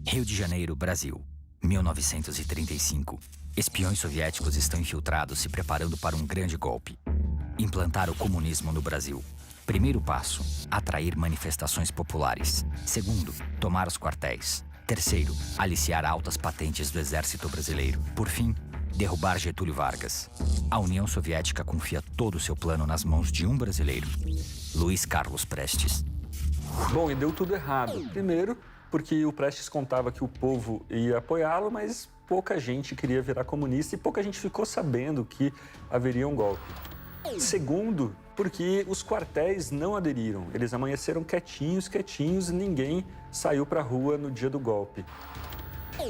Rio de Janeiro, Brasil, 1935. Espiões soviéticos estão infiltrados se preparando para um grande golpe. Implantar o comunismo no Brasil. Primeiro passo, atrair manifestações populares. Segundo, tomar os quartéis. Terceiro, aliciar altas patentes do exército brasileiro. Por fim, derrubar Getúlio Vargas. A União Soviética confia todo o seu plano nas mãos de um brasileiro, Luiz Carlos Prestes. Bom, e deu tudo errado. Primeiro, porque o Prestes contava que o povo ia apoiá-lo, mas pouca gente queria virar comunista e pouca gente ficou sabendo que haveria um golpe. Segundo, porque os quartéis não aderiram. Eles amanheceram quietinhos e ninguém saiu para a rua no dia do golpe.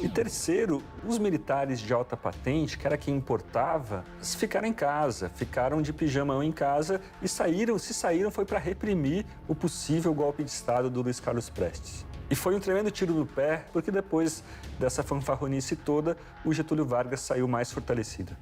E terceiro, os militares de alta patente, que era quem importava, ficaram em casa, ficaram de pijamão em casa e se saíram foi para reprimir o possível golpe de Estado do Luiz Carlos Prestes. E foi um tremendo tiro no pé, porque depois dessa fanfarronice toda, o Getúlio Vargas saiu mais fortalecido.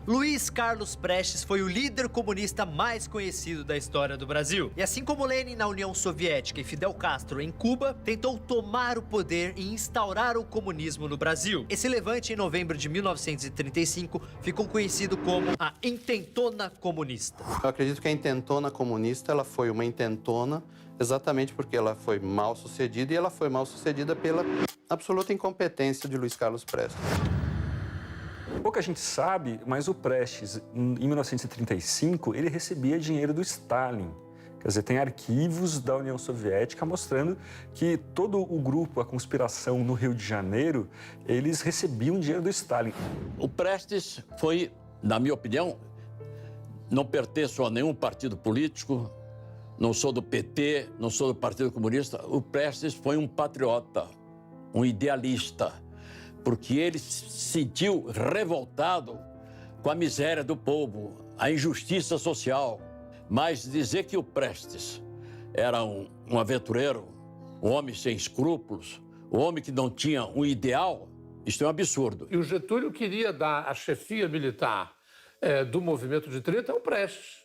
Luiz Carlos Prestes foi o líder comunista mais conhecido da história do Brasil. E assim como Lenin na União Soviética e Fidel Castro em Cuba, tentou tomar o poder e instaurar o comunismo no Brasil. Esse levante, em novembro de 1935, ficou conhecido como a Intentona Comunista. Eu acredito que a Intentona Comunista ela foi uma intentona exatamente porque ela foi mal sucedida e ela foi mal sucedida pela absoluta incompetência de Luiz Carlos Prestes. Pouca gente sabe, mas o Prestes, em 1935, ele recebia dinheiro do Stalin. Quer dizer, tem arquivos da União Soviética mostrando que todo o grupo, a conspiração no Rio de Janeiro, eles recebiam dinheiro do Stalin. O Prestes foi, na minha opinião, não pertenço a nenhum partido político, não sou do PT, não sou do Partido Comunista. O Prestes foi um patriota, um idealista, porque ele se sentiu revoltado com a miséria do povo, a injustiça social. Mas dizer que o Prestes era um aventureiro, um homem sem escrúpulos, um homem que não tinha um ideal, isso é um absurdo. E o Getúlio queria dar a chefia militar do movimento de 30 ao Prestes.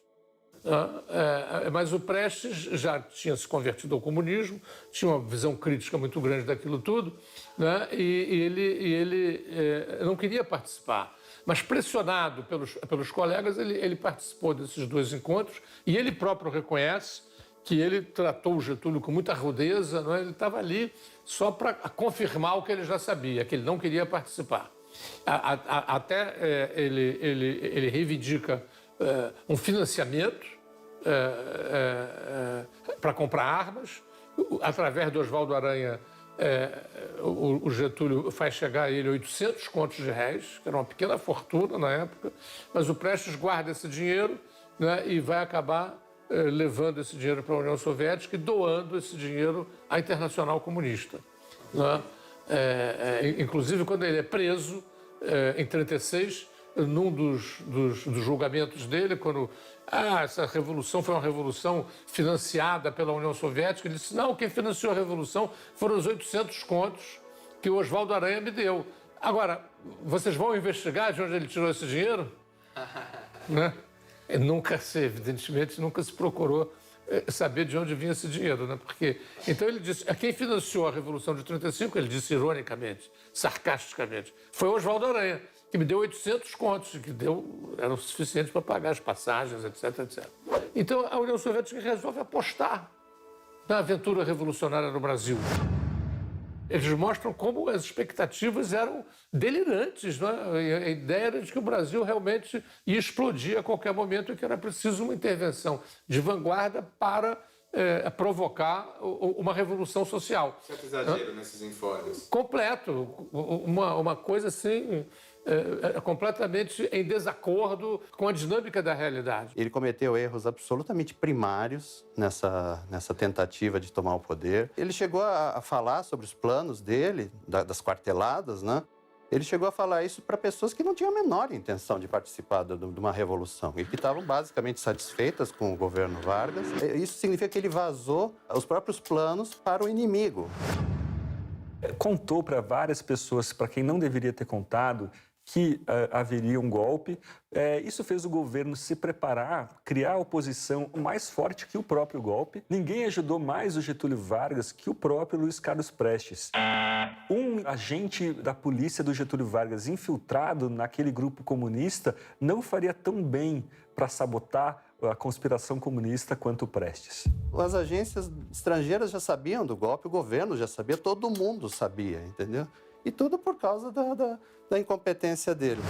Mas o Prestes já tinha se convertido ao comunismo, tinha uma visão crítica muito grande daquilo tudo, né? E ele não queria participar. Mas pressionado pelos colegas, ele participou desses dois encontros e ele próprio reconhece que ele tratou o Getúlio com muita rudeza, não é? Ele estava ali só para confirmar o que ele já sabia, que ele não queria participar. Até ele reivindica um financiamento para comprar armas. Através do Oswaldo Aranha, o Getúlio faz chegar a ele 800 contos de réis, que era uma pequena fortuna na época, mas o Prestes guarda esse dinheiro, né, e vai acabar levando esse dinheiro para a União Soviética e doando esse dinheiro à Internacional Comunista, né? Inclusive, quando ele é preso, em 1936, num dos julgamentos dele, quando essa revolução foi uma revolução financiada pela União Soviética, ele disse, não, quem financiou a revolução foram os 800 contos que o Oswaldo Aranha me deu. Agora, vocês vão investigar de onde ele tirou esse dinheiro? Né? Evidentemente, nunca se procurou saber de onde vinha esse dinheiro, né? Porque, então ele disse, quem financiou a Revolução de 1935, ele disse ironicamente, sarcasticamente, foi o Oswaldo Aranha, que me deu 800 contos, que eram suficientes para pagar as passagens, etc, etc. Então, a União Soviética resolve apostar na aventura revolucionária no Brasil. Eles mostram como as expectativas eram delirantes, né? A ideia era de que o Brasil realmente ia explodir a qualquer momento e que era preciso uma intervenção de vanguarda para provocar uma revolução social. Certo exagero nesses informes. Completo. Uma coisa assim, completamente em desacordo com a dinâmica da realidade. Ele cometeu erros absolutamente primários nessa tentativa de tomar o poder. Ele chegou a falar sobre os planos dele, das quarteladas, né? Ele chegou a falar isso para pessoas que não tinham a menor intenção de participar de uma revolução e que estavam basicamente satisfeitas com o governo Vargas. Isso significa que ele vazou os próprios planos para o inimigo. Contou para várias pessoas, para quem não deveria ter contado, que haveria um golpe. Isso fez o governo se preparar, criar a oposição mais forte que o próprio golpe. Ninguém ajudou mais o Getúlio Vargas que o próprio Luiz Carlos Prestes. Um agente da polícia do Getúlio Vargas infiltrado naquele grupo comunista não faria tão bem para sabotar a conspiração comunista quanto o Prestes. As agências estrangeiras já sabiam do golpe, o governo já sabia, todo mundo sabia, entendeu? E tudo por causa da incompetência dele.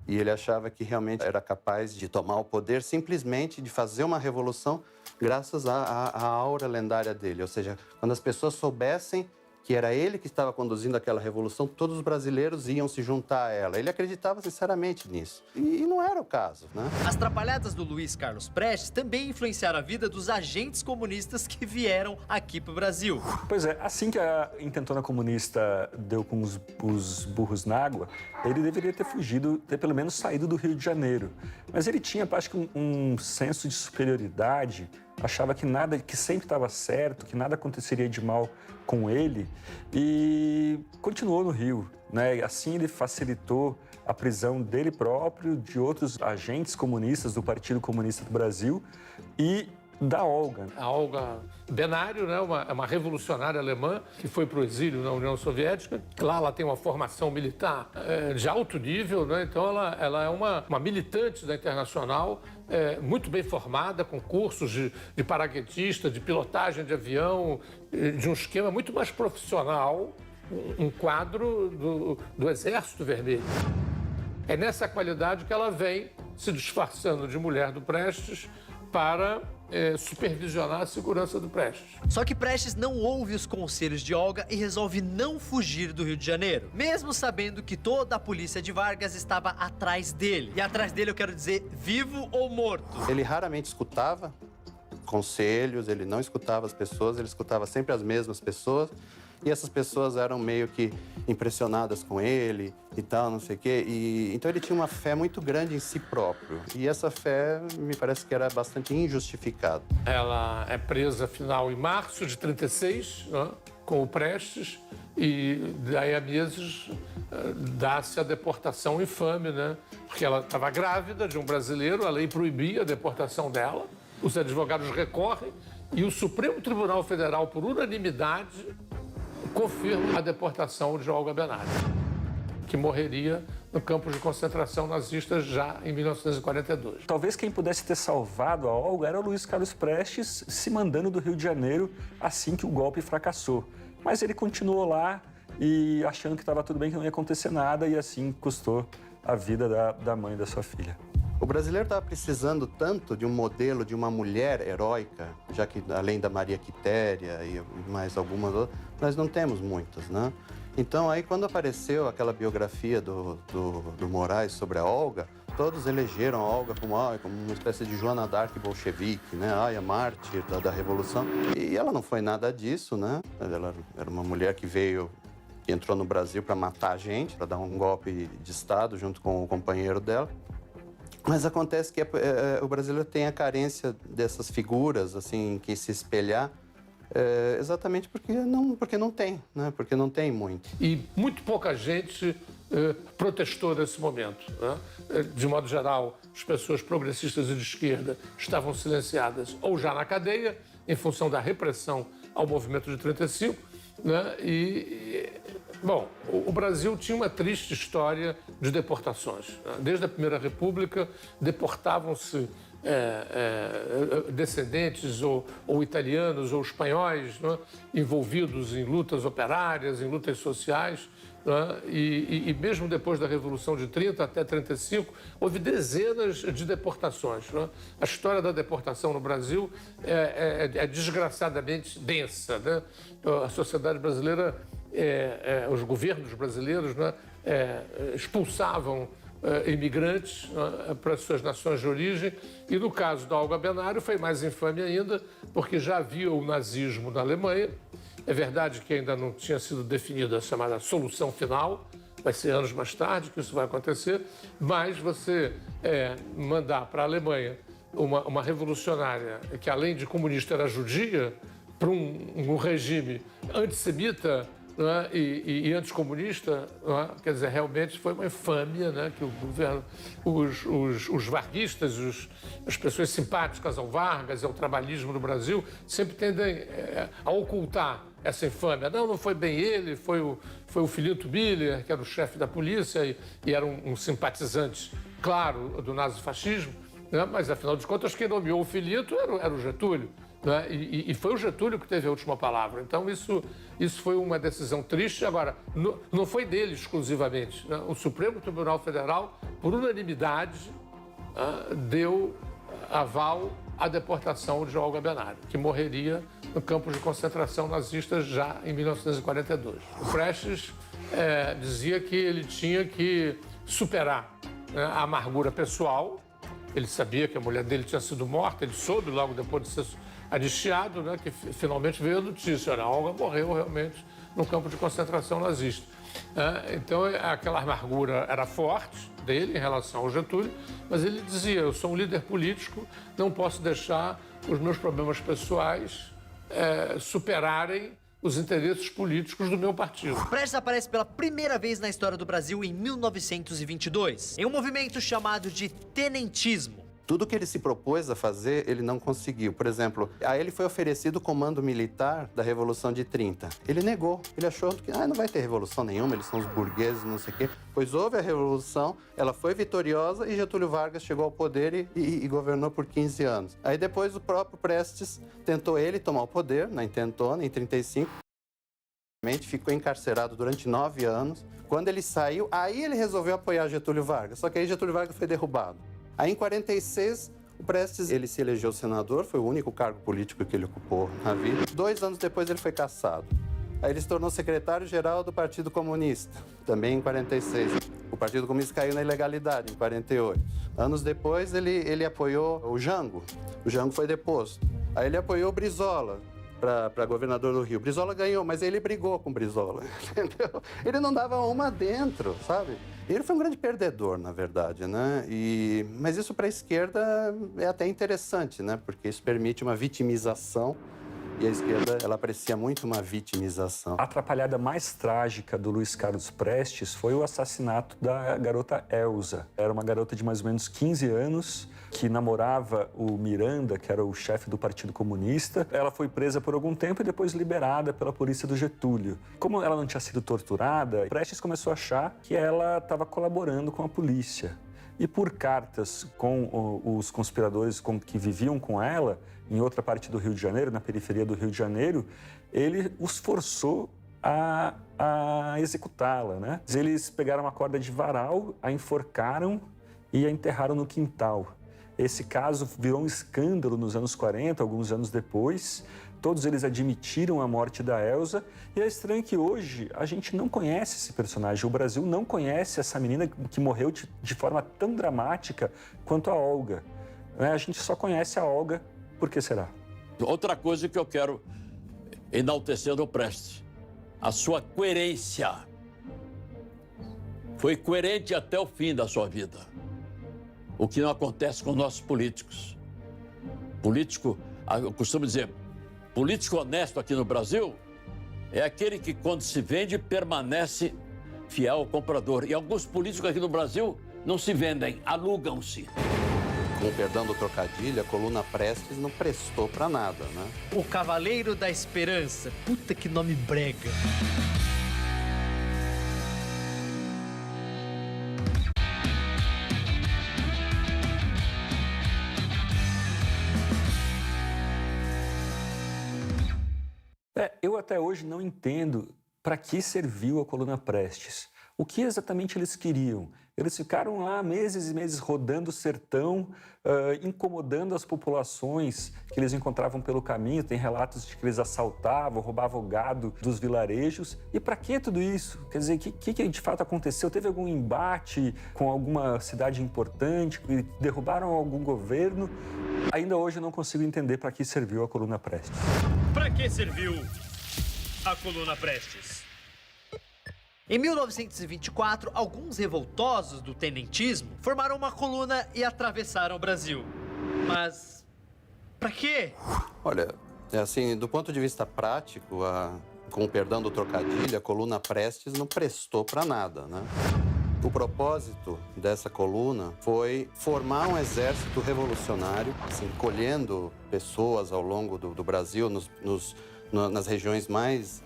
E ele achava que realmente era capaz de tomar o poder simplesmente de fazer uma revolução graças à aura lendária dele. Ou seja, quando as pessoas soubessem que era ele que estava conduzindo aquela revolução, todos os brasileiros iam se juntar a ela. Ele acreditava sinceramente nisso. E não era o caso, né? As trapalhadas do Luiz Carlos Prestes também influenciaram a vida dos agentes comunistas que vieram aqui para o Brasil. Pois é, assim que a intentona comunista deu com os burros na água, ele deveria ter fugido, ter pelo menos saído do Rio de Janeiro. Mas ele tinha, acho que, um senso de superioridade, achava que sempre estava certo, que nada aconteceria de mal com ele e continuou no Rio, né? Assim ele facilitou a prisão dele próprio, de outros agentes comunistas do Partido Comunista do Brasil e da Olga. A Olga Benário, né, uma revolucionária alemã que foi para o exílio na União Soviética. Lá ela tem uma formação militar de alto nível, né? Então ela é uma militante da Internacional, muito bem formada, com cursos de paraquedista, de pilotagem de avião, de um esquema muito mais profissional, um quadro do Exército Vermelho. É nessa qualidade que ela vem se disfarçando de mulher do Prestes para supervisionar a segurança do Prestes. Só que Prestes não ouve os conselhos de Olga e resolve não fugir do Rio de Janeiro, mesmo sabendo que toda a polícia de Vargas estava atrás dele. E atrás dele eu quero dizer vivo ou morto. Ele raramente escutava conselhos, ele não escutava as pessoas, ele escutava sempre as mesmas pessoas. E essas pessoas eram meio que impressionadas com ele e tal, não sei o quê. Então ele tinha uma fé muito grande em si próprio. E essa fé me parece que era bastante injustificada. Ela é presa, afinal, em março de 36, né, com o Prestes. E daí a meses dá-se a deportação infame, né? Porque ela estava grávida de um brasileiro, a lei proibia a deportação dela. Os advogados recorrem e o Supremo Tribunal Federal, por unanimidade, confirma a deportação de Olga Benário, que morreria no campo de concentração nazista já em 1942. Talvez quem pudesse ter salvado a Olga era o Luiz Carlos Prestes se mandando do Rio de Janeiro assim que o golpe fracassou. Mas ele continuou lá e achando que estava tudo bem, que não ia acontecer nada, e assim custou a vida da mãe da sua filha. O brasileiro estava precisando tanto de um modelo de uma mulher heróica, já que além da Maria Quitéria e mais algumas outras, nós não temos muitas, né? Então aí quando apareceu aquela biografia do Moraes sobre a Olga, todos elegeram a Olga como uma espécie de Joana d'Arc bolchevique, né? A mártir da Revolução. E ela não foi nada disso, né? Ela era uma mulher que entrou no Brasil para matar a gente, para dar um golpe de Estado junto com o companheiro dela. Mas acontece que o brasileiro tem a carência dessas figuras, assim, que se espelhar, exatamente porque não tem, né? Porque não tem muito. E muito pouca gente protestou nesse momento, né? De modo geral, as pessoas progressistas e de esquerda estavam silenciadas ou já na cadeia, em função da repressão ao movimento de 35, né? Bom, o Brasil tinha uma triste história de deportações. Desde a Primeira República, deportavam-se descendentes ou italianos ou espanhóis, né, envolvidos em lutas operárias, em lutas sociais. Né, e mesmo depois da Revolução de 30 até 35, houve dezenas de deportações. Né? A história da deportação no Brasil é desgraçadamente densa. Né? A sociedade brasileira, os governos brasileiros, né, expulsavam imigrantes, né, para as suas nações de origem. E no caso da Olga Benário foi mais infame ainda, porque já havia o nazismo na Alemanha. É verdade que ainda não tinha sido definida a chamada solução final, vai ser anos mais tarde que isso vai acontecer, mas você mandar para a Alemanha uma revolucionária que, além de comunista, era judia, para um regime antissemita, não é? E anticomunista, não é? Quer dizer, realmente foi uma infâmia, né? Que o governo, os varguistas, as pessoas simpáticas ao Vargas e ao trabalhismo no Brasil sempre tendem a ocultar essa infâmia. Não foi bem ele, foi o Filito Miller, que era o chefe da polícia e era um simpatizante, claro, do nazifascismo, né? Mas, afinal de contas, quem nomeou o Filito era o Getúlio. Né? E foi o Getúlio que teve a última palavra. Então, isso foi uma decisão triste. Agora, não foi dele exclusivamente, né? O Supremo Tribunal Federal, por unanimidade, deu aval à deportação de Olga Benário, que morreria no campo de concentração nazista já em 1942. O Prestes dizia que ele tinha que superar, né, a amargura pessoal. Ele sabia que a mulher dele tinha sido morta, ele soube logo depois de ser anistiado, né, que finalmente veio a notícia, a Olga morreu realmente no campo de concentração nazista. Então, aquela amargura era forte dele em relação ao Getúlio, mas ele dizia, eu sou um líder político, não posso deixar os meus problemas pessoais superarem os interesses políticos do meu partido. Prestes aparece pela primeira vez na história do Brasil em 1922, em um movimento chamado de tenentismo. Tudo que ele se propôs a fazer, ele não conseguiu. Por exemplo, a ele foi oferecido o comando militar da Revolução de 30. Ele negou. Ele achou que não vai ter revolução nenhuma, eles são os burgueses, não sei o quê. Pois houve a Revolução, ela foi vitoriosa e Getúlio Vargas chegou ao poder e governou por 15 anos. Aí depois o próprio Prestes tentou ele tomar o poder, na intentona, em 35. Ficou encarcerado durante 9 anos. Quando ele saiu, aí ele resolveu apoiar Getúlio Vargas. Só que aí Getúlio Vargas foi derrubado. Aí, em 46, o Prestes, ele se elegeu senador, foi o único cargo político que ele ocupou na vida. 2 anos depois, ele foi cassado. Aí ele se tornou secretário-geral do Partido Comunista, também em 46. O Partido Comunista caiu na ilegalidade, em 48. Anos depois, ele apoiou o Jango. O Jango foi deposto. Aí ele apoiou o Brizola para governador do Rio. Brizola ganhou, mas ele brigou com o Brizola, entendeu? Ele não dava uma dentro, sabe? Ele foi um grande perdedor, na verdade, né? Mas isso para a esquerda é até interessante, né? Porque isso permite uma vitimização e a esquerda, ela aprecia muito uma vitimização. A atrapalhada mais trágica do Luiz Carlos Prestes foi o assassinato da garota Elza. Era uma garota de mais ou menos 15 anos que namorava o Miranda, que era o chefe do Partido Comunista. Ela foi presa por algum tempo e depois liberada pela polícia do Getúlio. Como ela não tinha sido torturada, Prestes começou a achar que ela estava colaborando com a polícia. E por cartas com os conspiradores que viviam com ela, em outra parte do Rio de Janeiro, na periferia do Rio de Janeiro, ele os forçou a executá-la, né? Eles pegaram uma corda de varal, a enforcaram e a enterraram no quintal. Esse caso virou um escândalo nos anos 40, alguns anos depois. Todos eles admitiram a morte da Elza. E é estranho que hoje a gente não conhece esse personagem. O Brasil não conhece essa menina que morreu de forma tão dramática quanto a Olga. A gente só conhece a Olga. Por que será? Outra coisa que eu quero enaltecer no Prestes, a sua coerência. Foi coerente até o fim da sua vida. O que não acontece com nossos políticos. Político, eu costumo dizer, político honesto aqui no Brasil é aquele que, quando se vende, permanece fiel ao comprador. E alguns políticos aqui no Brasil não se vendem, alugam-se. Com o perdão do trocadilho, a coluna Prestes não prestou pra nada, né? O Cavaleiro da Esperança. Puta que nome brega. Eu até hoje não entendo para que serviu a coluna Prestes. O que exatamente eles queriam? Eles ficaram lá meses e meses rodando o sertão, incomodando as populações que eles encontravam pelo caminho. Tem relatos de que eles assaltavam, roubavam gado dos vilarejos. E para que tudo isso? Quer dizer, o que de fato aconteceu? Teve algum embate com alguma cidade importante? Derrubaram algum governo? Ainda hoje eu não consigo entender para que serviu a coluna Prestes. Para que serviu a coluna Prestes? Em 1924, alguns revoltosos do tenentismo formaram uma coluna e atravessaram o Brasil. Mas para quê? Olha, assim, do ponto de vista prático, com o perdão do trocadilho, a coluna Prestes não prestou para nada, né? O propósito dessa coluna foi formar um exército revolucionário, assim, colhendo pessoas ao longo do Brasil, nas regiões mais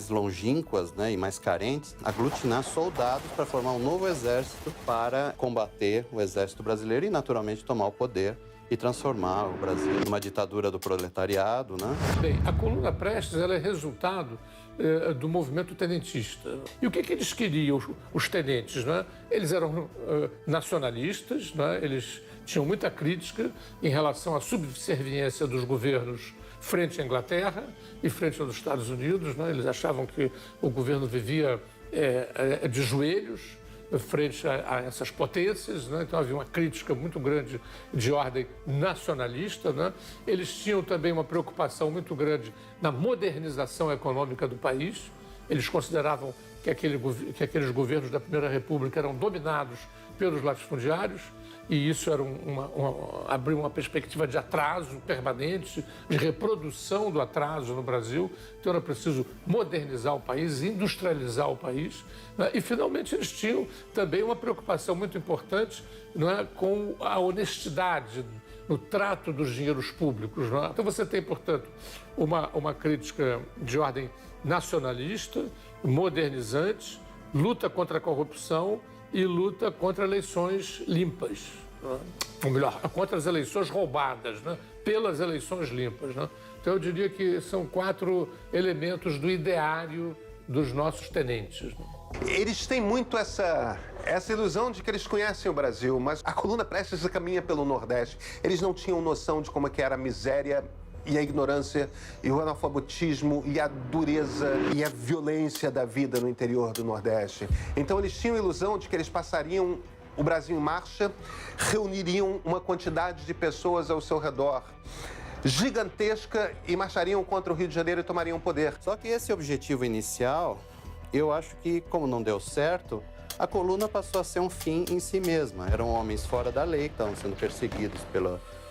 longínquas, né, e mais carentes, aglutinar soldados para formar um novo exército para combater o exército brasileiro e, naturalmente, tomar o poder e transformar o Brasil numa ditadura do proletariado, né? Bem, a coluna Prestes ela é resultado do movimento tenentista. E o que eles queriam, os tenentes, né? Eles eram nacionalistas, né? Eles tinham muita crítica em relação à subserviência dos governos frente à Inglaterra e frente aos Estados Unidos, né? Eles achavam que o governo vivia de joelhos frente a essas potências, né? Então havia uma crítica muito grande de ordem nacionalista, né? Eles tinham também uma preocupação muito grande na modernização econômica do país. Eles consideravam que aqueles governos da Primeira República eram dominados pelos latifundiários e isso era abriu uma perspectiva de atraso permanente, de reprodução do atraso no Brasil. Então era preciso modernizar o país, industrializar o país, né? E finalmente eles tinham também uma preocupação muito importante, não é, com a honestidade no trato dos dinheiros públicos, não é? Então você tem, portanto, uma crítica de ordem nacionalista, modernizante, luta contra a corrupção e luta contra eleições limpas, né? Ou melhor, contra as eleições roubadas, né? Pelas eleições limpas, né? Então eu diria que são 4 elementos do ideário dos nossos tenentes, né? Eles têm muito essa ilusão de que eles conhecem o Brasil, mas a coluna Prestes caminha pelo Nordeste. Eles não tinham noção de como é que era a miséria e a ignorância e o analfabetismo e a dureza e a violência da vida no interior do Nordeste. Então eles tinham a ilusão de que eles passariam o Brasil em marcha, reuniriam uma quantidade de pessoas ao seu redor gigantesca e marchariam contra o Rio de Janeiro e tomariam poder. Só que esse objetivo inicial, eu acho que, como não deu certo, a coluna passou a ser um fim em si mesma. Eram homens fora da lei, que estavam sendo perseguidos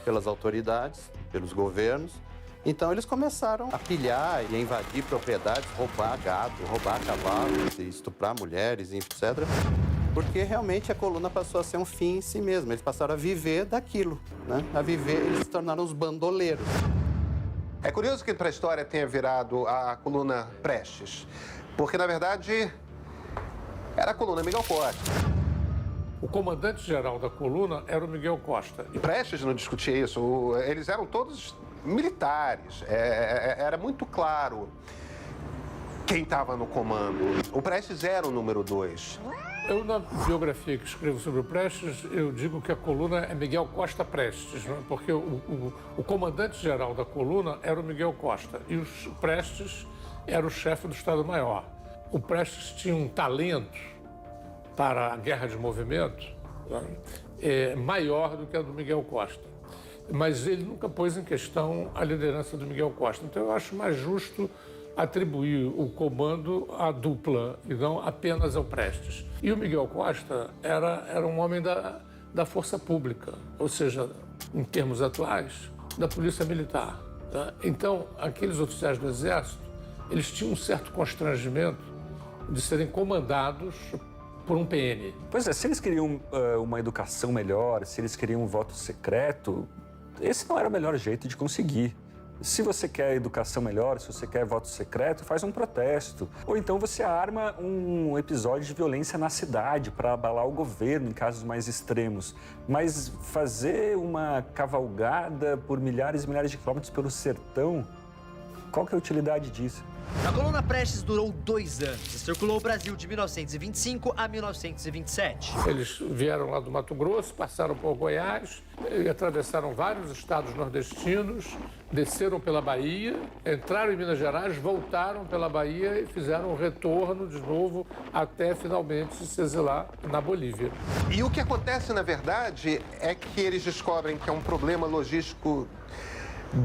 pelas autoridades, pelos governos. Então eles começaram a pilhar e a invadir propriedades, roubar gado, roubar cavalos, estuprar mulheres, etc. Porque realmente a coluna passou a ser um fim em si mesma. Eles passaram a viver daquilo, né? A viver, eles se tornaram os bandoleiros. É curioso que para a história tenha virado a coluna Prestes, porque na verdade era a coluna Miguel Costa. O comandante-geral da coluna era o Miguel Costa. E Prestes não discutia isso, eles eram todos militares, era muito claro quem estava no comando. O Prestes era o número 2. Eu, na biografia que escrevo sobre o Prestes, eu digo que a coluna é Miguel Costa Prestes, né? Porque o comandante-geral da coluna era o Miguel Costa e o Prestes era o chefe do Estado-Maior. O Prestes tinha um talento para a guerra de movimento, né, maior do que a do Miguel Costa. Mas ele nunca pôs em questão a liderança do Miguel Costa. Então eu acho mais justo atribuir o comando à dupla e não apenas ao Prestes. E o Miguel Costa era um homem da força pública, ou seja, em termos atuais, da polícia militar, tá? Então, aqueles oficiais do Exército, eles tinham um certo constrangimento de serem comandados por um PN. Pois é, se eles queriam uma educação melhor, se eles queriam um voto secreto, esse não era o melhor jeito de conseguir. Se você quer educação melhor, se você quer voto secreto, faz um protesto. Ou então você arma um episódio de violência na cidade para abalar o governo em casos mais extremos. Mas fazer uma cavalgada por milhares e milhares de quilômetros pelo sertão, qual que é a utilidade disso? A coluna Prestes durou 2 anos e circulou o Brasil de 1925 a 1927. Eles vieram lá do Mato Grosso, passaram por Goiás, e atravessaram vários estados nordestinos, desceram pela Bahia, entraram em Minas Gerais, voltaram pela Bahia e fizeram um retorno de novo até finalmente se exilar na Bolívia. E o que acontece, na verdade, é que eles descobrem que é um problema logístico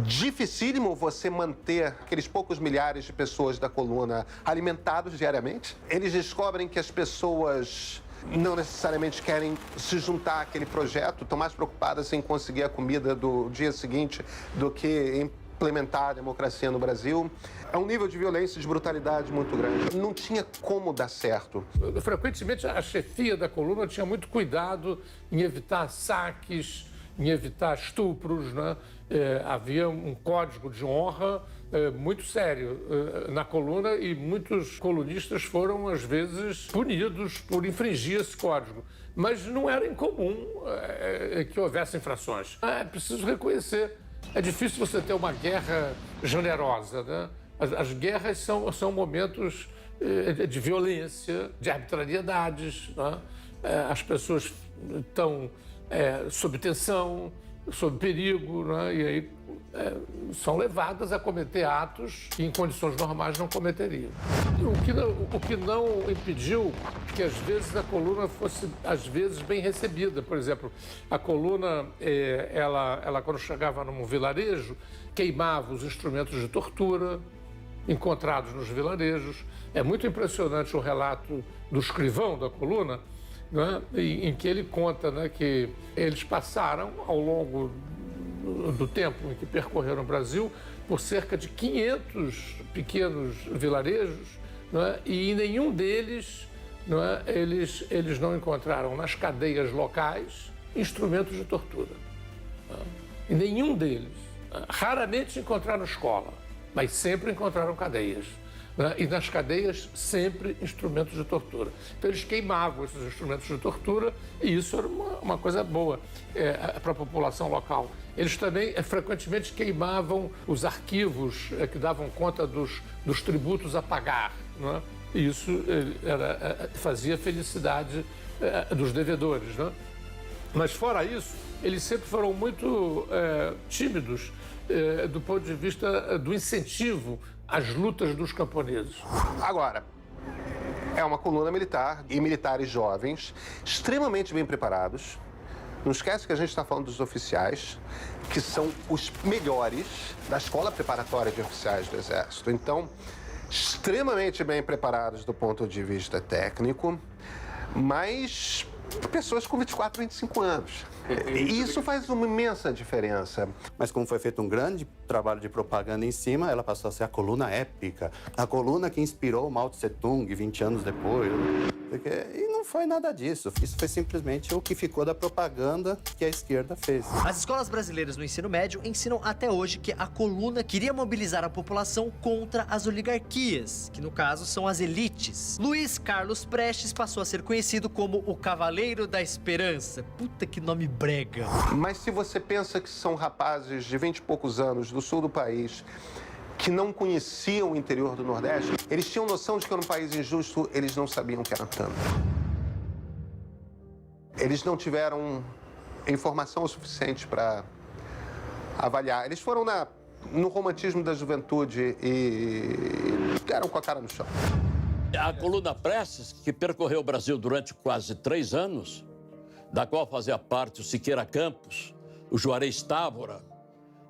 dificílimo você manter aqueles poucos milhares de pessoas da coluna alimentados diariamente. Eles descobrem que as pessoas não necessariamente querem se juntar àquele projeto, estão mais preocupadas em conseguir a comida do dia seguinte do que em implementar a democracia no Brasil. É um nível de violência e de brutalidade muito grande. Não tinha como dar certo. Frequentemente, a chefia da coluna tinha muito cuidado em evitar saques, em evitar estupros, né? Havia um código de honra muito sério na coluna e muitos colunistas foram, às vezes, punidos por infringir esse código. Mas não era incomum que houvesse infrações. É preciso reconhecer. É difícil você ter uma guerra generosa, né? As guerras são momentos de violência, de arbitrariedades, né? As pessoas estão sob tensão, sob perigo, né? E aí são levadas a cometer atos que em condições normais não cometeriam. O que não impediu que às vezes a coluna fosse às vezes bem recebida. Por exemplo, a coluna, ela quando chegava num vilarejo, queimava os instrumentos de tortura encontrados nos vilarejos. É muito impressionante o relato do escrivão da coluna, né, em que ele conta, né, que eles passaram ao longo do tempo em que percorreram o Brasil por cerca de 500 pequenos vilarejos, né, e em nenhum deles, né, eles não encontraram nas cadeias locais instrumentos de tortura. Né, em nenhum deles. Raramente encontraram escola, mas sempre encontraram cadeias. Né? E nas cadeias, sempre instrumentos de tortura. Então, eles queimavam esses instrumentos de tortura e isso era uma coisa boa para a população local. Eles também, frequentemente, queimavam os arquivos que davam conta dos tributos a pagar. Né? E isso fazia felicidade dos devedores. Né? Mas, fora isso, eles sempre foram muito tímidos do ponto de vista do incentivo às lutas dos camponeses. Agora, é uma coluna militar e militares jovens, extremamente bem preparados. Não esquece que a gente está falando dos oficiais, que são os melhores da escola preparatória de oficiais do Exército. Então, extremamente bem preparados do ponto de vista técnico, mas pessoas com 24, 25 anos. E isso faz uma imensa diferença. Mas como foi feito um grande trabalho de propaganda em cima, ela passou a ser a coluna épica. A coluna que inspirou Mao Tse-tung 20 anos depois. E não foi nada disso. Isso foi simplesmente o que ficou da propaganda que a esquerda fez. As escolas brasileiras no ensino médio ensinam até hoje que a coluna queria mobilizar a população contra as oligarquias, que no caso são as elites. Luiz Carlos Prestes passou a ser conhecido como o Cavaleiro da Esperança. Puta que nome brega. Mas se você pensa que são rapazes de 20 e poucos anos do sul do país que não conheciam o interior do Nordeste, eles tinham noção de que era um país injusto, eles não sabiam que era tanto. Eles não tiveram informação o suficiente para avaliar. Eles foram no romantismo da juventude e deram com a cara no chão. A coluna Prestes, que percorreu o Brasil durante quase 3 anos, da qual fazia parte o Siqueira Campos, o Juarez Távora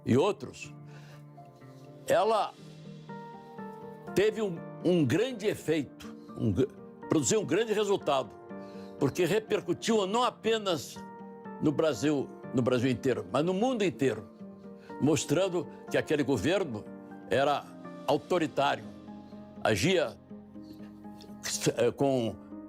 e outros, ela teve um grande efeito, produziu um grande resultado, porque repercutiu não apenas no Brasil inteiro, mas no mundo inteiro, mostrando que aquele governo era autoritário, agia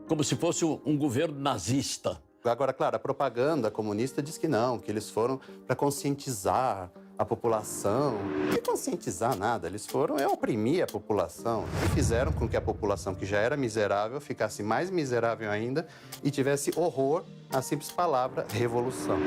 como se fosse um governo nazista. Agora, claro, a propaganda comunista diz que não, que eles foram para conscientizar a população. Não conscientizar nada, eles foram oprimir a população. E fizeram com que a população, que já era miserável, ficasse mais miserável ainda e tivesse horror à simples palavra revolução.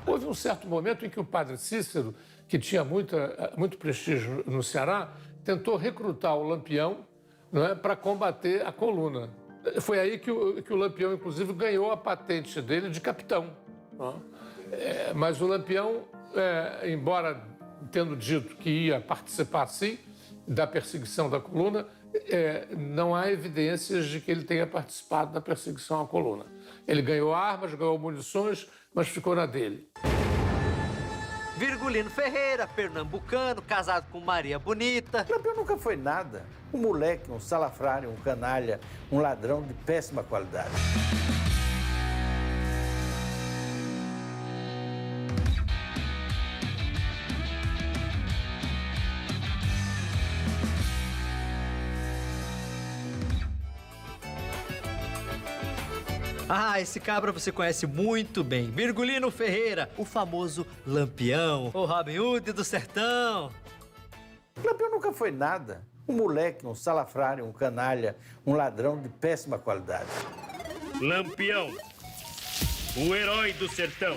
Houve um certo momento em que o padre Cícero, que tinha muito prestígio no Ceará, tentou recrutar o Lampião, não é, para combater a coluna. Foi aí que o Lampião, inclusive, ganhou a patente dele de capitão. Não é? Mas o Lampião, embora tendo dito que ia participar, sim, da perseguição da coluna, não há evidências de que ele tenha participado da perseguição à coluna. Ele ganhou armas, ganhou munições, mas ficou na dele. Virgulino Ferreira, pernambucano, casado com Maria Bonita. Lampião nunca foi nada. Um moleque, um salafrário, um canalha, um ladrão de péssima qualidade. Ah, esse cabra você conhece muito bem. Virgulino Ferreira, o famoso Lampião, o Robin Hood do sertão. Lampião nunca foi nada. Um moleque, um salafrário, um canalha, um ladrão de péssima qualidade. Lampião, o herói do sertão.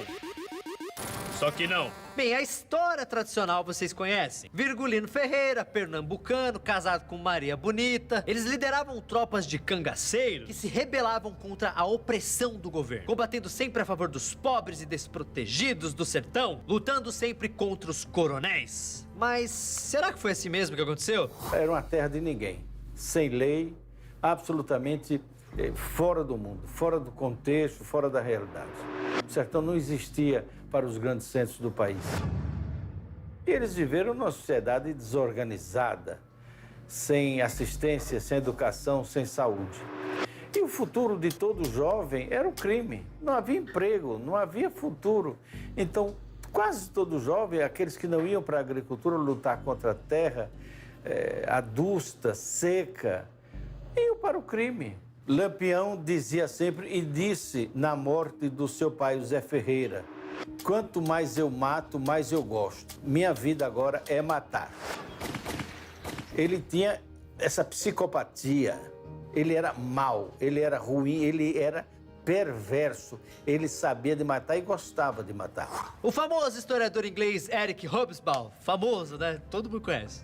Só que não. Bem, a história tradicional vocês conhecem. Virgulino Ferreira, pernambucano, casado com Maria Bonita. Eles lideravam tropas de cangaceiros que se rebelavam contra a opressão do governo, combatendo sempre a favor dos pobres e desprotegidos do sertão, lutando sempre contra os coronéis. Mas será que foi assim mesmo que aconteceu? Era uma terra de ninguém, sem lei, absolutamente fora do mundo, fora do contexto, fora da realidade. O sertão não existia para os grandes centros do país. E eles viveram numa sociedade desorganizada, sem assistência, sem educação, sem saúde. E o futuro de todo jovem era o crime. Não havia emprego, não havia futuro. Então, quase todo jovem, aqueles que não iam para a agricultura lutar contra a terra adusta, seca, iam para o crime. Lampião dizia sempre e disse na morte do seu pai, Zé Ferreira: quanto mais eu mato, mais eu gosto. Minha vida agora é matar. Ele tinha essa psicopatia. Ele era mau, ele era ruim, ele era perverso. Ele sabia de matar e gostava de matar. O famoso historiador inglês Eric Hobsbawm, famoso, né? Todo mundo conhece.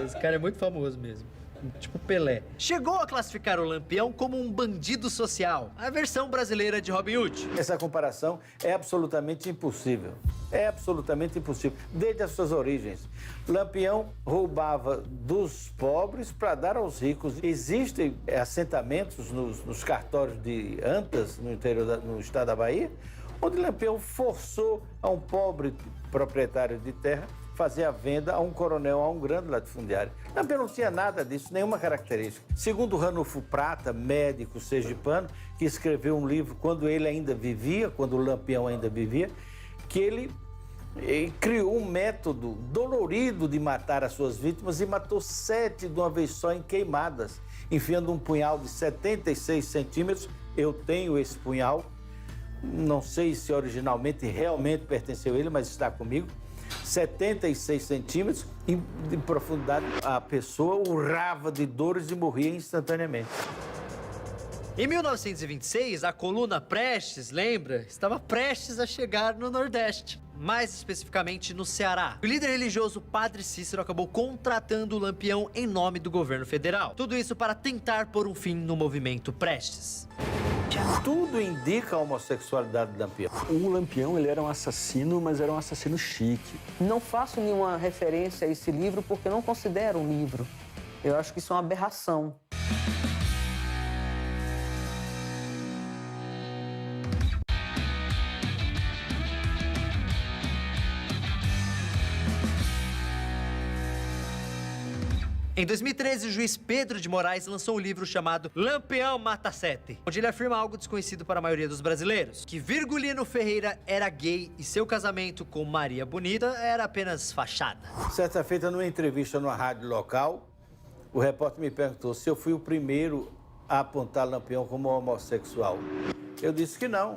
Esse cara é muito famoso mesmo. Tipo Pelé. Chegou a classificar o Lampião como um bandido social, a versão brasileira de Robin Hood. Essa comparação é absolutamente impossível. É absolutamente impossível, desde as suas origens. Lampião roubava dos pobres para dar aos ricos. Existem assentamentos nos cartórios de Antas, no interior no estado da Bahia, onde Lampião forçou a um pobre proprietário de terra fazer a venda a um coronel, a um grande latifundiário. Lampião não tinha nada disso, nenhuma característica. Segundo Ranulfo Prata, médico sergipano, que escreveu um livro quando ele ainda vivia, quando o Lampião ainda vivia, que ele criou um método dolorido de matar as suas vítimas e matou 7 de uma vez só em queimadas, enfiando um punhal de 76 centímetros. Eu tenho esse punhal, não sei se originalmente realmente pertenceu a ele, mas está comigo. 76 centímetros de profundidade. A pessoa urrava de dores e morria instantaneamente. Em 1926, a coluna Prestes, lembra? Estava prestes a chegar no Nordeste, mais especificamente no Ceará. O líder religioso Padre Cícero acabou contratando o Lampião em nome do governo federal. Tudo isso para tentar pôr um fim no movimento Prestes. Tudo indica a homossexualidade do Lampião. O Lampião, ele era um assassino, mas era um assassino chique. Não faço nenhuma referência a esse livro porque eu não considero um livro. Eu acho que isso é uma aberração. Em 2013, o juiz Pedro de Moraes lançou um livro chamado Lampião Mata 7, onde ele afirma algo desconhecido para a maioria dos brasileiros, que Virgulino Ferreira era gay e seu casamento com Maria Bonita era apenas fachada. Certa feita, numa entrevista numa rádio local, o repórter me perguntou se eu fui o primeiro a apontar Lampião como homossexual. Eu disse que não,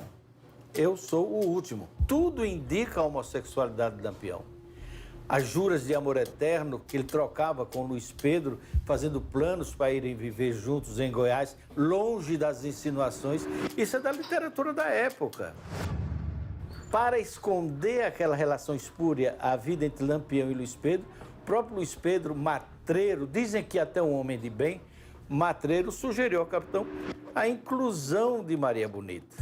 eu sou o último. Tudo indica a homossexualidade de Lampião. As juras de amor eterno que ele trocava com Luiz Pedro, fazendo planos para irem viver juntos em Goiás, longe das insinuações. Isso é da literatura da época. Para esconder aquela relação espúria, a vida entre Lampião e Luiz Pedro, o próprio Luiz Pedro, matreiro, dizem que até um homem de bem, matreiro, sugeriu ao capitão a inclusão de Maria Bonita.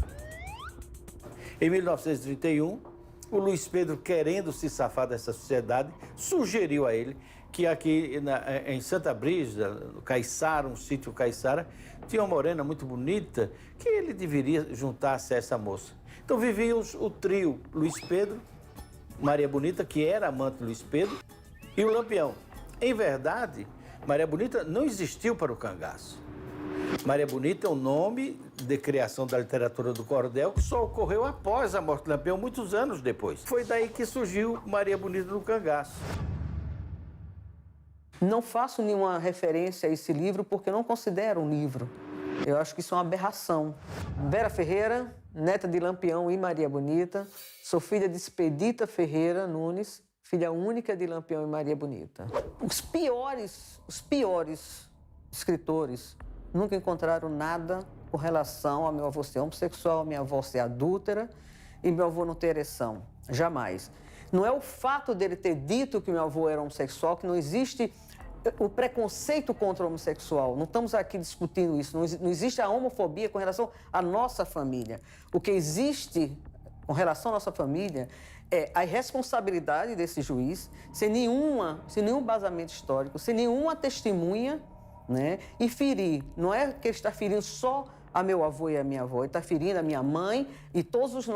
Em 1931, o Luiz Pedro, querendo se safar dessa sociedade, sugeriu a ele que aqui em Santa Brígida, no Caiçara, um sítio Caiçara, tinha uma morena muito bonita que ele deveria juntar-se a essa moça. Então viviam o trio Luiz Pedro, Maria Bonita, que era amante do Luiz Pedro, e o Lampião. Em verdade, Maria Bonita não existiu para o cangaço. Maria Bonita é um nome de criação da literatura do cordel que só ocorreu após a morte do Lampião, muitos anos depois. Foi daí que surgiu Maria Bonita do cangaço. Não faço nenhuma referência a esse livro porque eu não considero um livro. Eu acho que isso é uma aberração. Vera Ferreira, neta de Lampião e Maria Bonita. Sou filha de Expedita Ferreira Nunes, filha única de Lampião e Maria Bonita. Os piores escritores nunca encontraram nada com relação ao meu avô ser homossexual, a minha avó ser adúltera e meu avô não ter ereção. Jamais. Não é o fato dele ter dito que meu avô era homossexual, que não existe o preconceito contra o homossexual. Não estamos aqui discutindo isso. Não existe a homofobia com relação à nossa família. O que existe com relação à nossa família é a irresponsabilidade desse juiz, sem nenhum basamento histórico, sem nenhuma testemunha, né? E ferir. Não é que ele está ferindo só a meu avô e a minha avó, ele está ferindo a minha mãe e todos os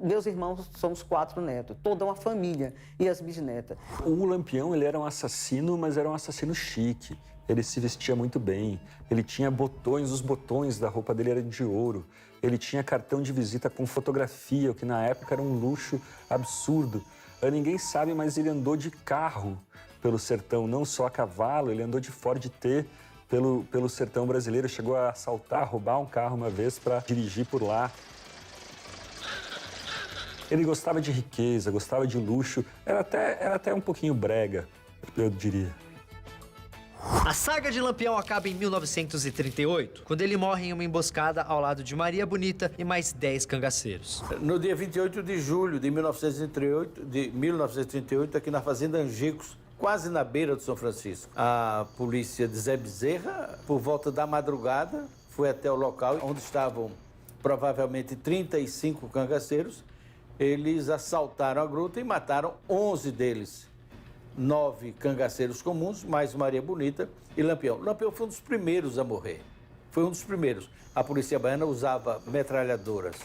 meus irmãos, somos 4 netos, toda uma família e as bisnetas. O Lampião, ele era um assassino, mas era um assassino chique. Ele se vestia muito bem, ele tinha botões, os botões da roupa dele eram de ouro. Ele tinha cartão de visita com fotografia, o que na época era um luxo absurdo. Ninguém sabe, mas ele andou de carro pelo sertão, não só a cavalo, ele andou de Ford T pelo sertão brasileiro. Chegou a assaltar, roubar um carro uma vez para dirigir por lá. Ele gostava de riqueza, gostava de luxo, era até um pouquinho brega, eu diria. A saga de Lampião acaba em 1938, quando ele morre em uma emboscada ao lado de Maria Bonita e mais 10 cangaceiros. No dia 28 de julho de 1938, aqui na Fazenda Angicos, quase na beira do São Francisco, a polícia de Zé Bezerra, por volta da madrugada, foi até o local onde estavam provavelmente 35 cangaceiros. Eles assaltaram a gruta e mataram 11 deles. 9 cangaceiros comuns, mais Maria Bonita e Lampião. Lampião foi um dos primeiros a morrer. Foi um dos primeiros. A polícia baiana usava metralhadoras.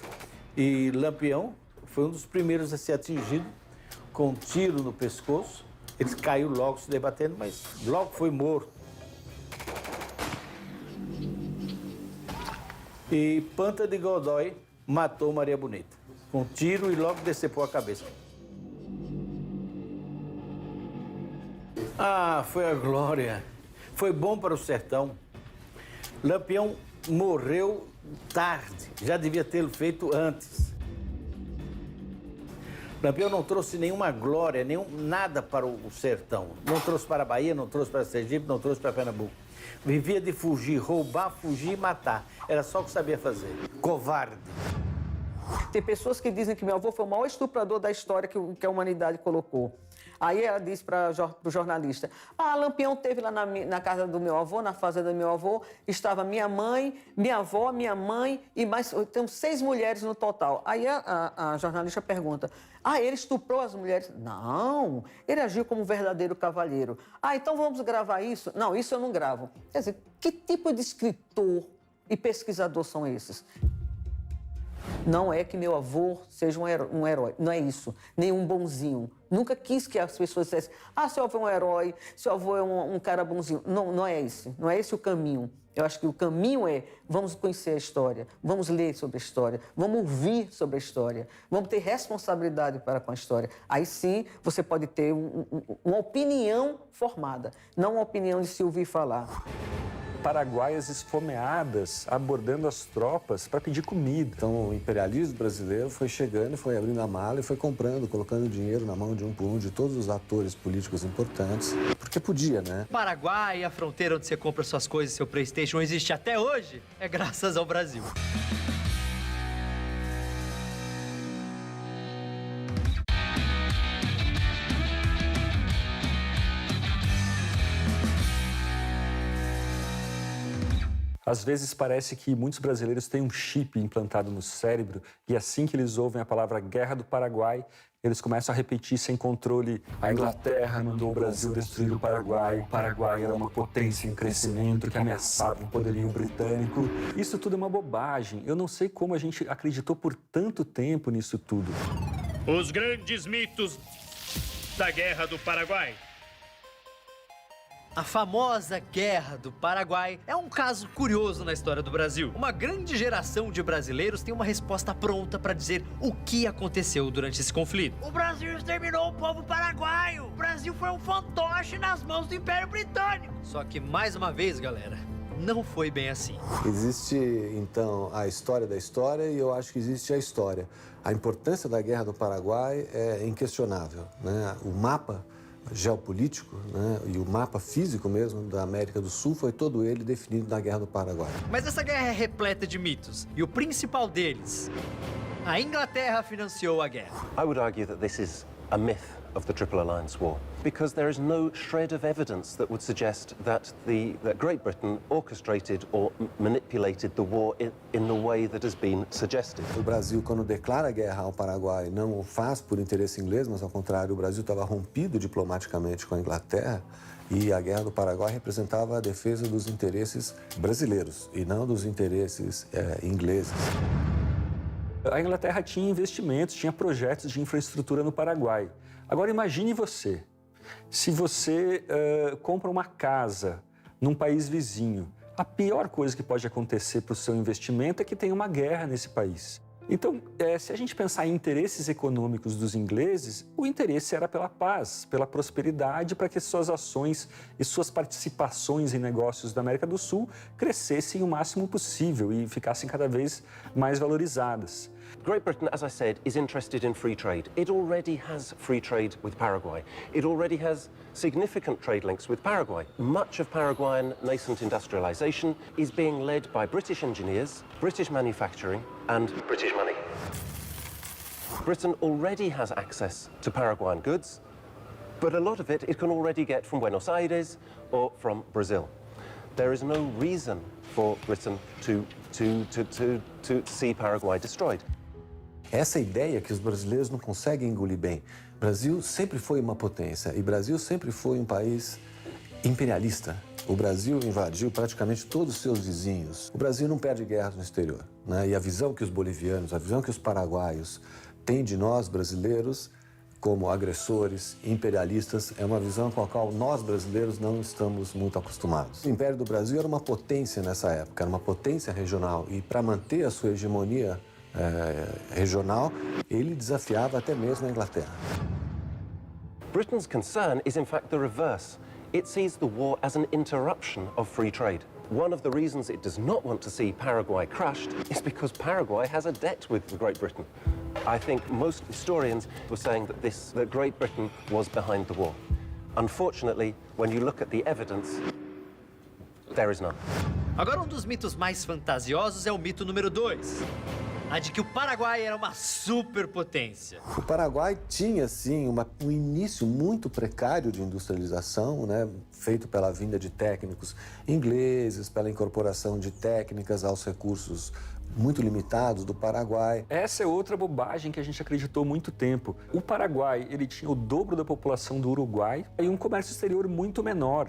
E Lampião foi um dos primeiros a ser atingido com um tiro no pescoço. Ele caiu logo se debatendo, mas logo foi morto. E Panta de Godoy matou Maria Bonita com um tiro e logo decepou a cabeça. Ah, foi a glória. Foi bom para o sertão. Lampião morreu tarde, já devia tê-lo feito antes. Lampião não trouxe nenhuma glória, nada para o sertão. Não trouxe para a Bahia, não trouxe para Sergipe, não trouxe para Pernambuco. Vivia de fugir, roubar, fugir e matar. Era só o que sabia fazer. Covarde. Tem pessoas que dizem que meu avô foi o maior estuprador da história que a humanidade colocou. Aí ela disse para o jornalista, Lampião teve lá na casa do meu avô, na fazenda do meu avô, estava minha mãe, minha avó, minha mãe e mais, tem 6 mulheres no total. Aí a jornalista pergunta, ele estuprou as mulheres? Não, ele agiu como um verdadeiro cavalheiro. Então vamos gravar isso? Não, isso eu não gravo. Quer dizer, que tipo de escritor e pesquisador são esses? Não é que meu avô seja um herói, não é isso, nem um bonzinho. Nunca quis que as pessoas dissessem, seu avô é um herói, seu avô é um cara bonzinho. Não é esse, não é esse o caminho. Eu acho que o caminho é, vamos conhecer a história, vamos ler sobre a história, vamos ouvir sobre a história, vamos ter responsabilidade para com a história. Aí sim, você pode ter uma opinião formada, não uma opinião de se ouvir falar. Paraguaias esfomeadas, abordando as tropas para pedir comida. Então, o imperialismo brasileiro foi chegando, foi abrindo a mala e foi comprando, colocando dinheiro na mão de um por um de todos os atores políticos importantes, porque podia, né? Paraguai, a fronteira onde você compra suas coisas, seu PlayStation, existe até hoje, é graças ao Brasil. Às vezes parece que muitos brasileiros têm um chip implantado no cérebro e assim que eles ouvem a palavra Guerra do Paraguai, eles começam a repetir sem controle. A Inglaterra mandou o Brasil destruir o Paraguai era uma potência em crescimento que ameaçava o poderio britânico. Isso tudo é uma bobagem. Eu não sei como a gente acreditou por tanto tempo nisso tudo. Os grandes mitos da Guerra do Paraguai. A famosa Guerra do Paraguai é um caso curioso na história do Brasil. Uma grande geração de brasileiros tem uma resposta pronta para dizer o que aconteceu durante esse conflito. O Brasil exterminou o povo paraguaio. O Brasil foi um fantoche nas mãos do Império Britânico. Só que, mais uma vez, galera, não foi bem assim. Existe, então, a história da história e eu acho que existe a história. A importância da Guerra do Paraguai é inquestionável, né? O mapa geopolítico, né, e o mapa físico mesmo da América do Sul foi todo ele definido na Guerra do Paraguai. Mas essa guerra é repleta de mitos, e o principal deles: a Inglaterra financiou a guerra. I would argue that this is a myth of the Triple Alliance War, because there is no shred of evidence that would suggest that Great Britain orchestrated or manipulated the war in the way that has been suggested. O Brasil, quando declara guerra ao Paraguai, não o faz por interesse inglês, mas ao contrário, o Brasil estava rompido diplomaticamente com a Inglaterra e a Guerra do Paraguai representava a defesa dos interesses brasileiros e não dos interesses ingleses. A Inglaterra tinha investimentos, tinha projetos de infraestrutura no Paraguai. Agora imagine você, se você compra uma casa num país vizinho, a pior coisa que pode acontecer para o seu investimento é que tenha uma guerra nesse país. Então, se a gente pensar em interesses econômicos dos ingleses, o interesse era pela paz, pela prosperidade, para que suas ações e suas participações em negócios da América do Sul crescessem o máximo possível e ficassem cada vez mais valorizadas. Great Britain, as I said, is interested in free trade. It already has free trade with Paraguay. It already has significant trade links with Paraguay. Much of Paraguayan nascent industrialization is being led by British engineers, British manufacturing, and British money. Britain already has access to Paraguayan goods, but a lot of it can already get from Buenos Aires or from Brazil. There is no reason for Britain to see Paraguay destroyed. Essa ideia que os brasileiros não conseguem engolir bem. O Brasil sempre foi uma potência e o Brasil sempre foi um país imperialista. O Brasil invadiu praticamente todos os seus vizinhos. O Brasil não perde guerras no exterior, né? E a visão que os bolivianos, a visão que os paraguaios têm de nós brasileiros como agressores, imperialistas, é uma visão com a qual nós brasileiros não estamos muito acostumados. O Império do Brasil era uma potência nessa época, era uma potência regional e para manter a sua hegemonia regional, ele desafiava até mesmo a Inglaterra. Britain's concern is in fact the reverse. It sees the war as an interruption of free trade. One of the reasons it does not want to see Paraguay crushed is because Paraguay has a debt with Great Britain. I think most historians were saying that Great Britain was behind the war. Unfortunately, when you look at the evidence, there is none. Agora, dos mitos mais fantasiosos é o mito número 2. A de que o Paraguai era uma superpotência. O Paraguai tinha, sim, um início muito precário de industrialização, né, feito pela vinda de técnicos ingleses, pela incorporação de técnicas aos recursos muito limitados do Paraguai. Essa é outra bobagem que a gente acreditou há muito tempo. O Paraguai, ele tinha o dobro da população do Uruguai e um comércio exterior muito menor.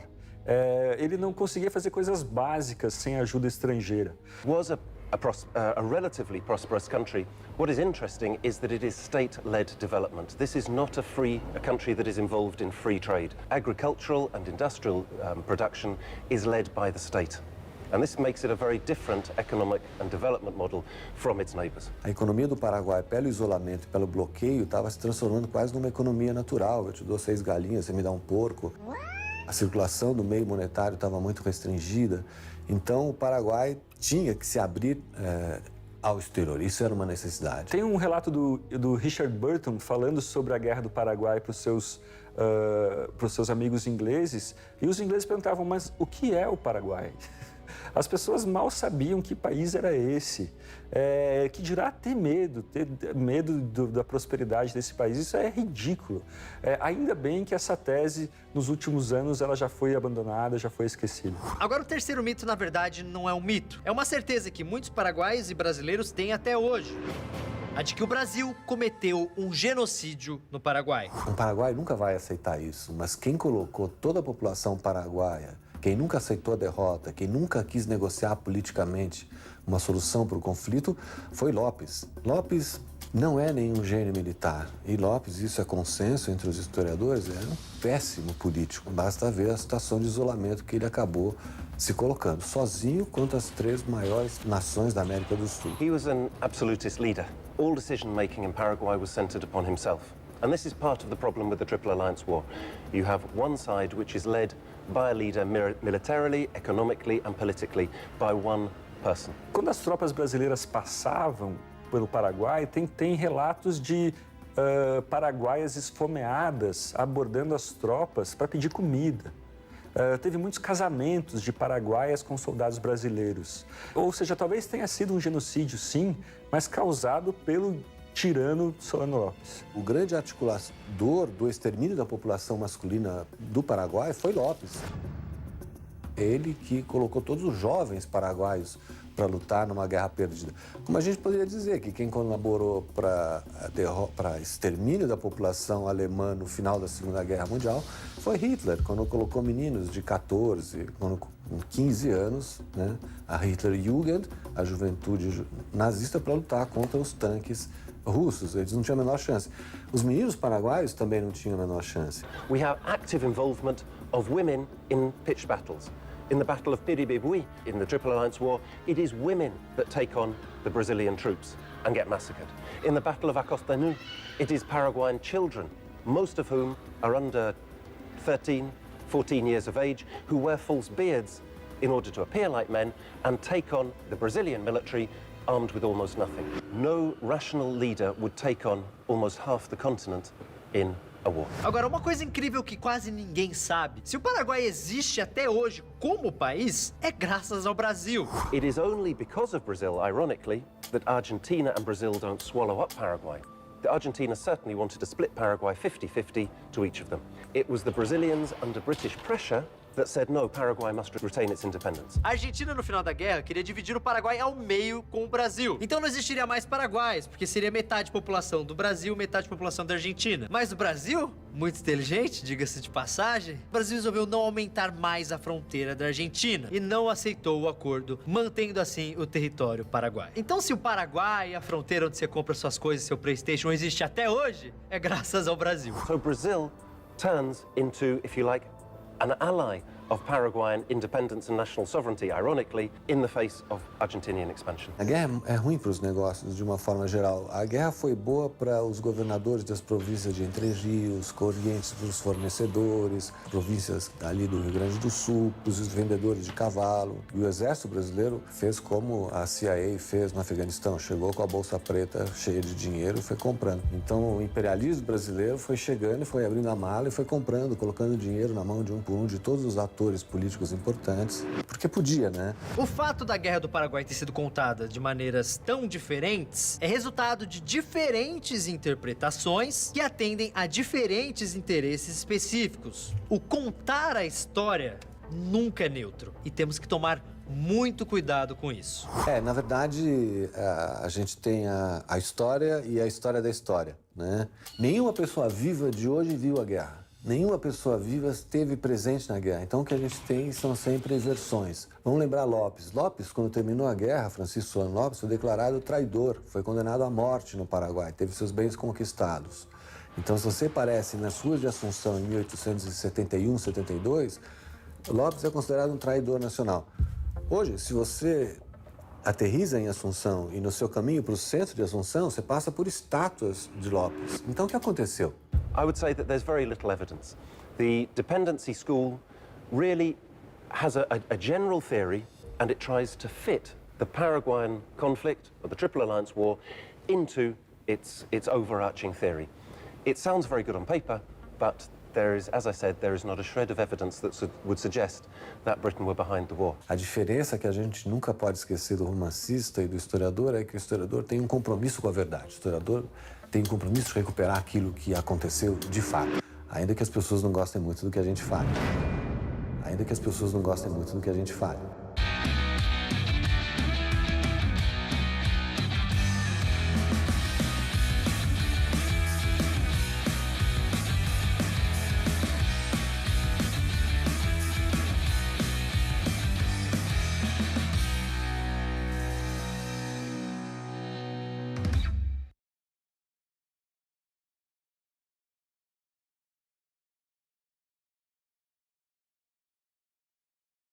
Ele não conseguia fazer coisas básicas sem ajuda estrangeira. Was a relatively prosperous country. What is interesting is that it is state-led development. This is not a country that is involved in free trade. Agricultural and industrial production is led by the state. And this makes it a very different economic and development model from its neighbors. A economia do Paraguai, pelo isolamento, pelo bloqueio, estava se transformando quase numa economia natural. Eu te dou 6 galinhas, você me dá um porco. A circulação do meio monetário estava muito restringida. Então, o Paraguai tinha que se abrir ao exterior. Isso era uma necessidade. Tem um relato do Richard Burton falando sobre a Guerra do Paraguai para os seus amigos ingleses. E os ingleses perguntavam, mas o que é o Paraguai? As pessoas mal sabiam que país era esse, que dirá ter medo da prosperidade desse país. Isso é ridículo. Ainda bem que essa tese, nos últimos anos, ela já foi abandonada, já foi esquecida. Agora, o terceiro mito, na verdade, não é um mito. É uma certeza que muitos paraguaios e brasileiros têm até hoje. A de que o Brasil cometeu um genocídio no Paraguai. O Paraguai nunca vai aceitar isso, mas quem colocou toda a população paraguaia, quem nunca aceitou a derrota, quem nunca quis negociar politicamente uma solução para o conflito, foi López. López não é nenhum gênio militar. E López, isso é consenso entre os historiadores, é um péssimo político. Basta ver a situação de isolamento que ele acabou se colocando, sozinho contra as 3 maiores nações da América do Sul. He was an absolutist leader. All decision-making in Paraguay was centered upon himself. And this is part of the problem with the Triple Alliance War. You have one side which is led by a leader militarily, economically and politically by one person. Quando as tropas brasileiras passavam pelo Paraguai, tem relatos de paraguaias esfomeadas abordando as tropas para pedir comida. Teve muitos casamentos de paraguaias com soldados brasileiros. Ou seja, talvez tenha sido um genocídio, sim, mas causado pelo tirano Solano Lopes. O grande articulador do extermínio da população masculina do Paraguai foi Lopes. Ele que colocou todos os jovens paraguaios para lutar numa guerra perdida. Como a gente poderia dizer que quem colaborou para extermínio da população alemã no final da Segunda Guerra Mundial foi Hitler, quando colocou meninos de 14, com 15 anos, né, a Hitlerjugend, a juventude nazista, para lutar contra os tanques russos. Eles não tinham a menor chance. Os meninos paraguaios também não tinham a menor chance. We have active involvement of women in pitched battles. In the Battle of Piribebui, in the Triple Alliance War, it is women that take on the Brazilian troops and get massacred. In the Battle of Acostanu, it is Paraguayan children, most of whom are under 13, 14 years of age, who wear false beards in order to appear like men and take on the Brazilian military armed with almost nothing. No rational leader would take on almost half the continent in a war. Agora, uma coisa incrível que quase ninguém sabe: se o Paraguai existe até hoje como país, é graças ao Brasil. It is only because of Brazil, ironically, that Argentina and Brazil don't swallow up Paraguay. The Argentina certainly wanted to split Paraguay 50-50 to each of them. It was the Brazilians under British pressure that said no, Paraguay must retain its independence. A Argentina, no final da guerra, queria dividir o Paraguai ao meio com o Brasil. Então não existiria mais paraguaios, porque seria metade população do Brasil, metade população da Argentina. Mas o Brasil, muito inteligente, diga-se de passagem, o Brasil resolveu não aumentar mais a fronteira da Argentina e não aceitou o acordo, mantendo assim o território paraguaio. Então, se o Paraguai, a fronteira onde você compra suas coisas, seu PlayStation, existe até hoje, é graças ao Brasil. So Brazil turns into, if you like, an ally of Paraguayan independence and national sovereignty, ironically, in the face of Argentinian expansion. A guerra é ruim para os negócios, de uma forma geral. A guerra foi boa para os governadores das províncias de Entre Rios, Corrientes para os fornecedores, províncias ali do Rio Grande do Sul, para os vendedores de cavalo. E o exército brasileiro fez como a CIA fez no Afeganistão, chegou com a bolsa preta cheia de dinheiro e foi comprando. Então o imperialismo brasileiro foi chegando e foi abrindo a mala e foi comprando, colocando dinheiro na mão de um por um de todos os atores políticos importantes, porque podia, né? O fato da Guerra do Paraguai ter sido contada de maneiras tão diferentes é resultado de diferentes interpretações que atendem a diferentes interesses específicos. O contar a história nunca é neutro e temos que tomar muito cuidado com isso. Na verdade, a gente tem a história e a história da história, né? Nenhuma pessoa viva de hoje viu a guerra. Nenhuma pessoa viva esteve presente na guerra. Então, o que a gente tem são sempre versões. Vamos lembrar Lopes. Lopes, quando terminou a guerra, Francisco Solano Lopes foi declarado traidor. Foi condenado à morte no Paraguai. Teve seus bens conquistados. Então, se você aparece nas ruas de Assunção em 1871, 72, Lopes é considerado um traidor nacional. Hoje, se você aterriza em Assunção e no seu caminho para o centro de Assunção, você passa por estátuas de Lopes. Então, o que aconteceu? I would say that there's very little evidence. The dependency school really has a general theory, and it tries to fit the Paraguayan conflict, or the Triple Alliance War, into its overarching theory. It sounds very good on paper, but there is, as I said, there is not a shred of evidence that would suggest that Britain were behind the war. A diferença que a gente nunca pode esquecer do romancista e do historiador é que o historiador tem um compromisso com a verdade. O historiador tem um compromisso de recuperar aquilo que aconteceu de fato. Ainda que as pessoas não gostem muito do que a gente fala. Ainda que as pessoas não gostem muito do que a gente fala.